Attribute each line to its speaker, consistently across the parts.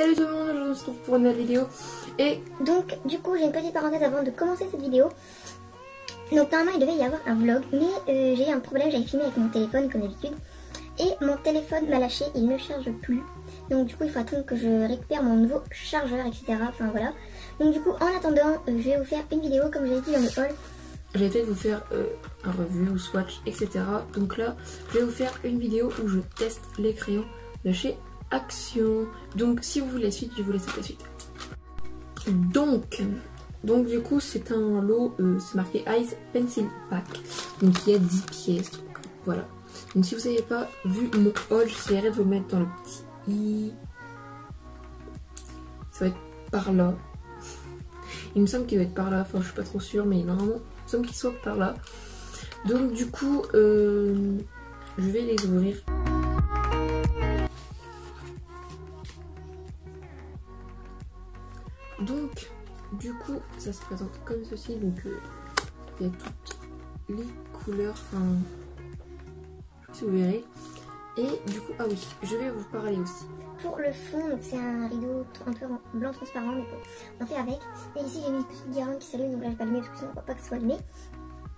Speaker 1: Salut tout le monde, je vous retrouve pour une nouvelle vidéo. Et
Speaker 2: donc du coup j'ai une petite parenthèse avant de commencer cette vidéo. Donc normalement il devait y avoir un vlog, mais j'ai eu un problème, j'avais filmé avec mon téléphone comme d'habitude. Et mon téléphone m'a lâché, il ne charge plus. Donc du coup il faut attendre que je récupère mon nouveau chargeur, etc. Enfin voilà. Donc du coup en attendant, je vais vous faire une vidéo comme j'avais dit dans le haul.
Speaker 1: j'ai fait de vous faire un review ou swatch, etc. Donc là, je vais vous faire une vidéo où je teste les crayons de chez Action. Donc si vous voulez la suite, je vous laisse la suite. Donc du coup c'est un lot, c'est marqué Ice Pencil Pack. Donc il y a 10 pièces. Donc voilà. Donc si vous n'avez pas vu mon haul, j'essaierai de vous mettre dans le petit... Ça va être par là. Il me semble qu'il va être par là, enfin je suis pas trop sûre, mais normalement il me semble qu'il soit par là. Donc du coup je vais les ouvrir. Donc du coup ça se présente comme ceci. Donc il y a toutes les couleurs, enfin je sais pas si vous verrez. Et du coup, ah oui, je vais vous parler aussi.
Speaker 2: Pour le fond, c'est un rideau un peu blanc transparent, mais bon, on fait avec. Et ici j'ai mis une petite guirlande qui s'allume, donc là je vais pas allumer parce que sinon on voit pas que ce soit allumé.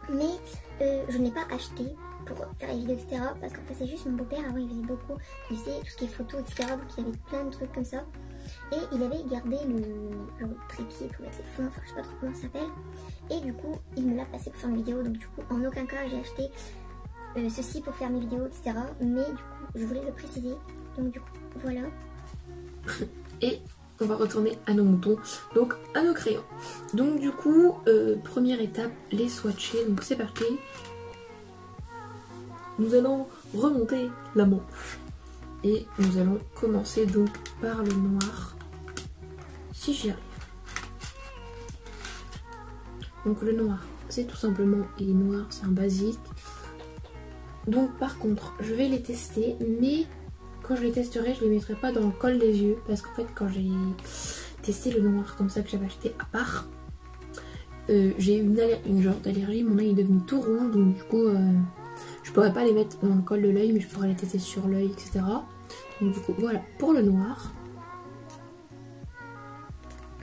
Speaker 2: Mais je ne l'ai pas acheté pour faire les vidéos, etc. Parce qu'en fait c'est juste mon beau-père, avant il faisait beaucoup, tu sais, tout ce qui est photo, etc. Donc il y avait plein de trucs comme ça. Et il avait gardé le trépied pour mettre les fonds, enfin je sais pas trop comment ça s'appelle. Et du coup il me l'a passé pour faire mes vidéos, donc du coup en aucun cas j'ai acheté ceci pour faire mes vidéos, etc. Mais du coup je voulais le préciser, donc du coup voilà.
Speaker 1: Et on va retourner à nos moutons, donc à nos crayons. Donc du coup première étape, les swatcher. Donc c'est parti. Nous allons remonter la manche et nous allons commencer donc par le noir, si j'y arrive. Donc le noir, c'est tout simplement, il est noir, c'est un basique. Donc par contre je vais les tester, mais quand je les testerai je les mettrai pas dans le col des yeux, parce qu'en fait quand j'ai testé le noir comme ça que j'avais acheté à part, j'ai eu une genre d'allergie, mon œil est devenu tout rouge, donc du coup je pourrais pas les mettre dans le col de l'œil, mais je pourrais les tester sur l'œil, etc. Donc du coup voilà pour le noir.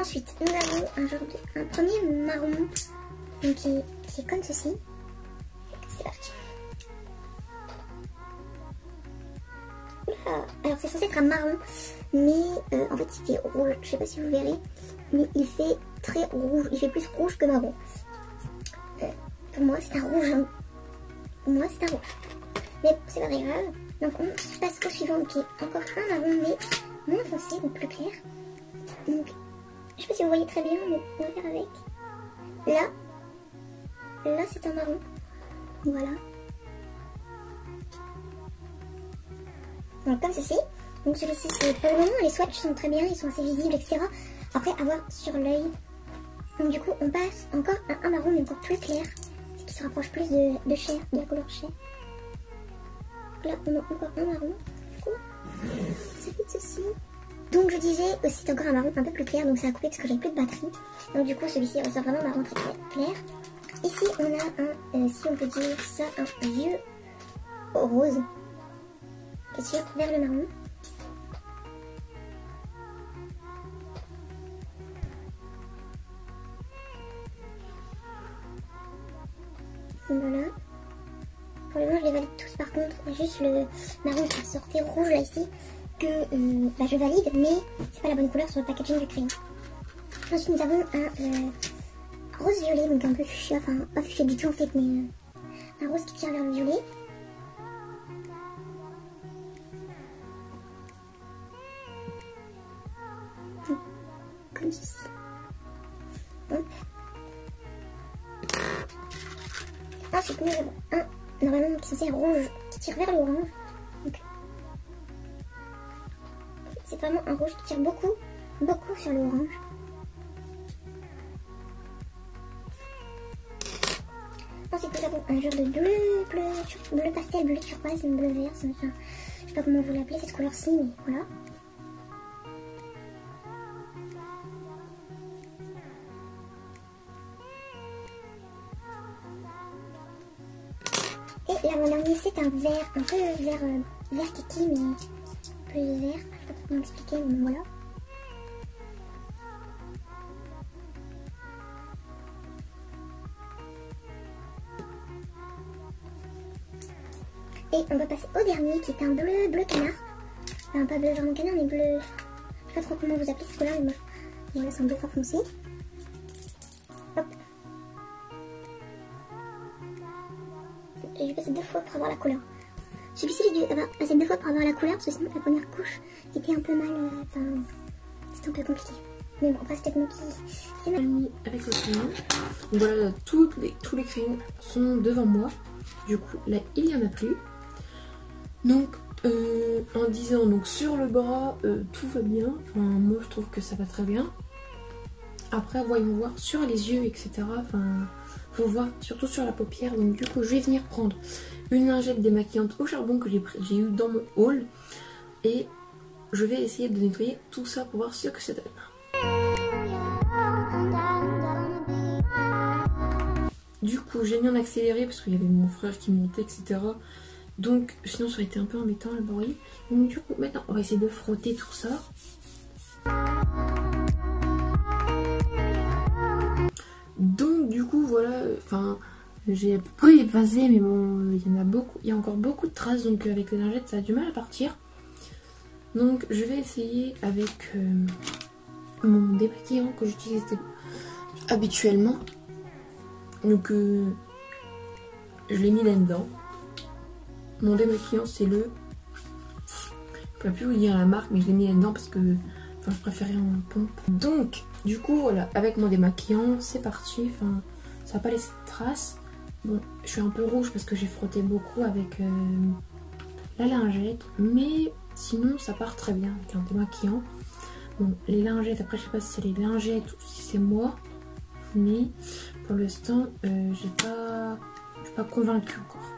Speaker 2: Ensuite nous avons un premier marron, donc qui est comme ceci. C'est parti. Alors c'est censé être un marron, mais en fait il fait rouge, je sais pas si vous verrez, mais il fait très rouge, il fait plus rouge que marron. Pour moi c'est un rouge, hein. Pour moi c'est un rouge, mais c'est pas très grave. Donc on passe au suivant qui est encore un marron, mais moins foncé, donc plus clair. Donc je sais pas si vous voyez très bien, mais on va faire avec. Là c'est un marron, voilà. Donc comme ceci. Donc celui-ci, pour le moment les swatchs sont très bien, ils sont assez visibles, etc. Après à voir sur l'œil. Donc du coup on passe encore à un marron mais encore plus clair, ce qui se rapproche plus de chair, de la couleur chair. Donc là on a encore un marron, du coup ça fait ceci. Donc je disais aussi c'est encore un marron un peu plus clair, donc ça a coupé parce que j'ai plus de batterie. Donc du coup celui-ci ressort vraiment marron très clair. Ici on a un, si on peut dire ça, un vieux rose. Sur vers le marron. Voilà. Pour le moment je les valide tous, par contre juste le marron qui sortait rouge là ici que je valide, mais c'est pas la bonne couleur sur le packaging du crayon. Ensuite nous avons un rose violet, donc un peu fuchsia, enfin pas fuchsia du tout en fait, mais un rose qui tire vers le violet. Comme ceci. Hop. Ensuite nous avons un normalement qui est censé être rouge qui tire vers l'orange. C'est vraiment un rouge qui tire beaucoup sur l'orange. Ensuite nous avons un genre de bleu pastel, bleu turquoise, bleu vert, enfin, je sais pas comment vous l'appelez cette couleur-ci, mais voilà. Et l'avant-dernier c'est un vert, un peu vert kiki, mais plus vert, je sais pas comment l'expliquer, mais voilà. Et on va passer au dernier qui est un bleu canard. Enfin pas bleu vraiment canard mais bleu... Je sais pas trop comment vous appelez cette couleur mais moi... Voilà, c'est un bleu fort foncé. Hop. Et je vais passer 2 fois pour avoir la couleur. Celui-ci j'ai dû passer 2 fois pour avoir la couleur parce que sinon la première couche était un peu mal... Enfin... C'était un peu compliqué. Mais bon, après c'est peut-être moi qui... C'est mal
Speaker 1: mis avec le crayon. Donc voilà, tous les crayons sont devant moi. Du coup, là, il n'y en a plus. Donc, en disant donc sur le bras, tout va bien. Enfin, moi, je trouve que ça va très bien. Après, voyons voir sur les yeux, etc. Enfin, faut voir surtout sur la paupière. Donc, du coup, je vais venir prendre une lingette démaquillante au charbon que j'ai eu dans mon haul. Et je vais essayer de nettoyer tout ça pour voir ce que ça donne. Du coup, j'ai mis en accéléré parce qu'il y avait mon frère qui montait, etc. Donc, sinon, ça aurait été un peu embêtant le bruit. Donc, du coup, maintenant, on va essayer de frotter tout ça. Donc, du coup, voilà. Enfin, j'ai à peu près effacé, mais bon, il y en a beaucoup. Il y a encore beaucoup de traces. Donc, avec les lingettes, ça a du mal à partir. Donc, je vais essayer avec mon démaquillant que j'utilise habituellement. Donc je l'ai mis là-dedans. Mon démaquillant c'est le... Je ne peux plus vous dire la marque mais je l'ai mis là-dedans parce que enfin, je préférais en pompe. Donc du coup voilà, avec mon démaquillant c'est parti. Enfin, ça n'a pas laissé de traces. Bon, je suis un peu rouge parce que j'ai frotté beaucoup avec la lingette. Mais sinon ça part très bien avec un démaquillant. Bon, les lingettes, après je sais pas si c'est les lingettes ou si c'est moi. Mais pour l'instant, je suis pas convaincue encore.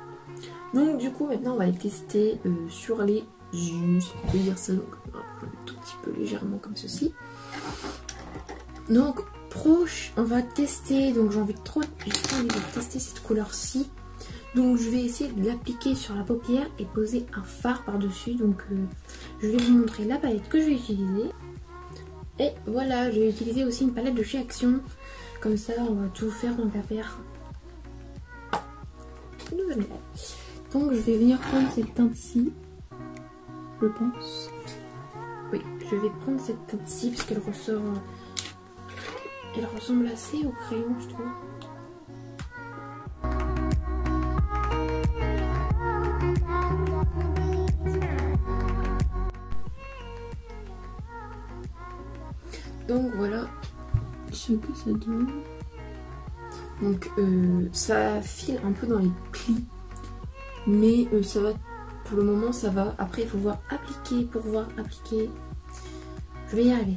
Speaker 1: Donc du coup, maintenant, on va les tester sur les yeux, si on peut dire ça. Donc, on va prendre un tout petit peu légèrement comme ceci. Donc, on va tester. Donc, j'ai envie de tester cette couleur-ci. Donc, je vais essayer de l'appliquer sur la paupière et poser un fard par-dessus. Donc, je vais vous montrer la palette que je vais utiliser. Et voilà, je vais utiliser aussi une palette de chez Action. Comme ça, on va tout faire dans la paire. Donc, je vais venir prendre cette teinte-ci. Je pense. Oui, je vais prendre cette teinte-ci parce qu'elle ressort. Elle ressemble assez au crayon, je trouve. Donc voilà ce que ça donne. Donc ça file un peu dans les plis, mais ça va, pour le moment ça va. Après il faut voir appliquer, pour voir appliquer. Je vais y arriver.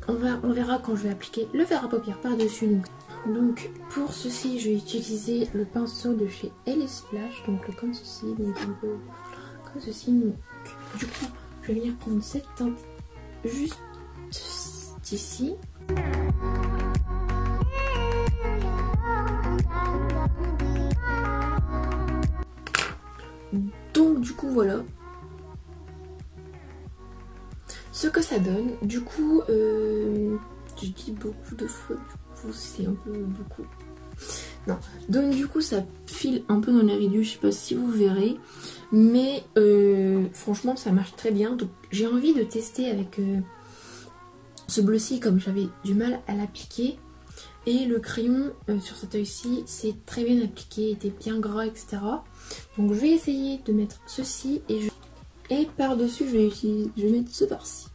Speaker 1: On verra quand je vais appliquer le fard à paupières par dessus. Donc pour ceci je vais utiliser le pinceau de chez LS Flash, donc comme ceci, donc un peu comme ceci. Donc, du coup je vais venir prendre cette teinte juste ici. Donc du coup voilà ce que ça donne. Du coup je dis beaucoup de fois, du coup c'est un peu beaucoup. Non, donc du coup ça file un peu dans les ridules, je sais pas si vous verrez, mais franchement ça marche très bien. Donc j'ai envie de tester avec ce bleu-ci, comme j'avais du mal à l'appliquer. Et le crayon sur cet œil-ci, c'est très bien appliqué, était bien gras, etc. Donc je vais essayer de mettre ceci et par-dessus je vais mettre ce par-ci.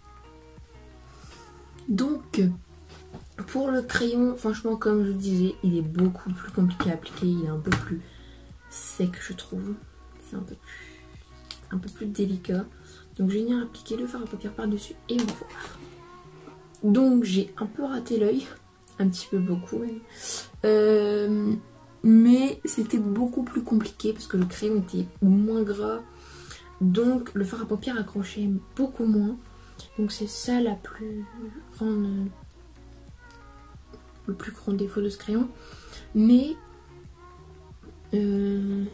Speaker 1: Donc pour le crayon, franchement comme je vous disais, il est beaucoup plus compliqué à appliquer, il est un peu plus sec je trouve. C'est un peu plus délicat. Donc je vais venir appliquer le fard à paupières par-dessus et on va voir. Donc j'ai un peu raté l'œil, un petit peu beaucoup même. Mais c'était beaucoup plus compliqué parce que le crayon était moins gras. Donc le fard à paupières accrochait beaucoup moins. Donc c'est ça le plus grand défaut de ce crayon. Mais je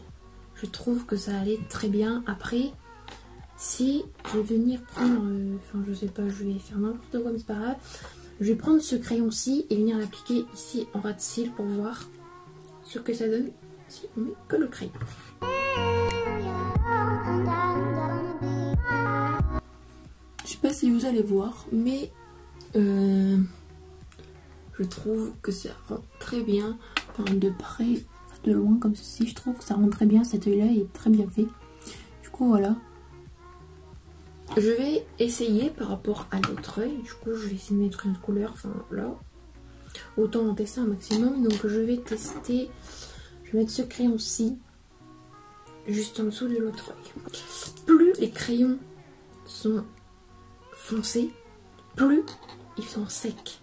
Speaker 1: trouve que ça allait très bien. Après, si je vais venir prendre, enfin je sais pas, je vais faire n'importe quoi mais c'est pas grave. Je vais prendre ce crayon-ci et venir l'appliquer ici en ras de cils pour voir ce que ça donne si on met que le crayon. Je sais pas si vous allez voir, mais je trouve que ça rend très bien, enfin, de près, de loin comme ceci, je trouve que ça rend très bien, cet œil là est très bien fait. Du coup voilà. Je vais essayer par rapport à l'autre œil, du coup je vais essayer de mettre une couleur, enfin là. Autant en tester un maximum, donc je vais tester, je vais mettre ce crayon-ci, juste en dessous de l'autre œil. Plus les crayons sont foncés, plus ils sont secs.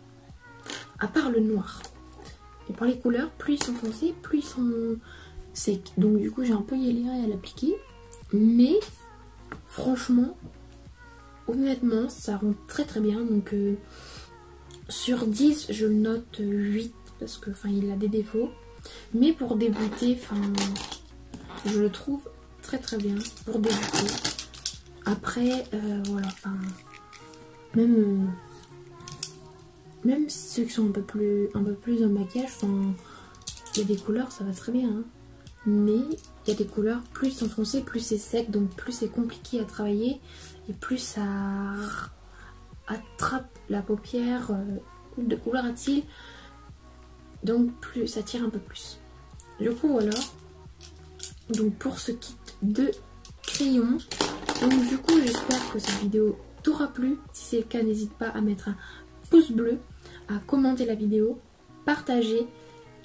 Speaker 1: À part le noir. Et par les couleurs, plus ils sont foncés, plus ils sont secs. Donc du coup j'ai un peu galéré à l'appliquer. Mais franchement, honnêtement, ça rend très très bien. Donc sur 10, je le note 8 parce que il a des défauts. Mais pour débuter, je le trouve très très bien pour débuter. Après, voilà, même ceux qui sont un peu plus dans le maquillage, il y a des couleurs, ça va très bien. Hein. Mais il y a des couleurs, plus ils sont foncés, plus c'est sec, donc plus c'est compliqué à travailler. Et plus ça attrape la paupière, de couleur à cils. Donc plus ça tire un peu plus. Du coup voilà. Donc pour ce kit de crayons. Donc du coup j'espère que cette vidéo t'aura plu. Si c'est le cas, n'hésite pas à mettre un pouce bleu, à commenter la vidéo, partager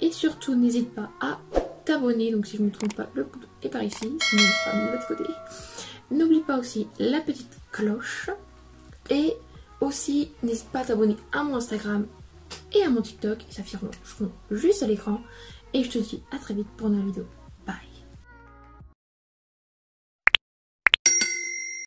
Speaker 1: et surtout n'hésite pas à t'abonner. Donc si je ne me trompe pas, le pouce est par ici, sinon c'est pas de l'autre côté. N'oublie pas aussi la petite cloche et aussi n'hésite pas à t'abonner à mon Instagram et à mon TikTok, ils s'afficheront juste à l'écran et je te dis à très vite pour une nouvelle vidéo.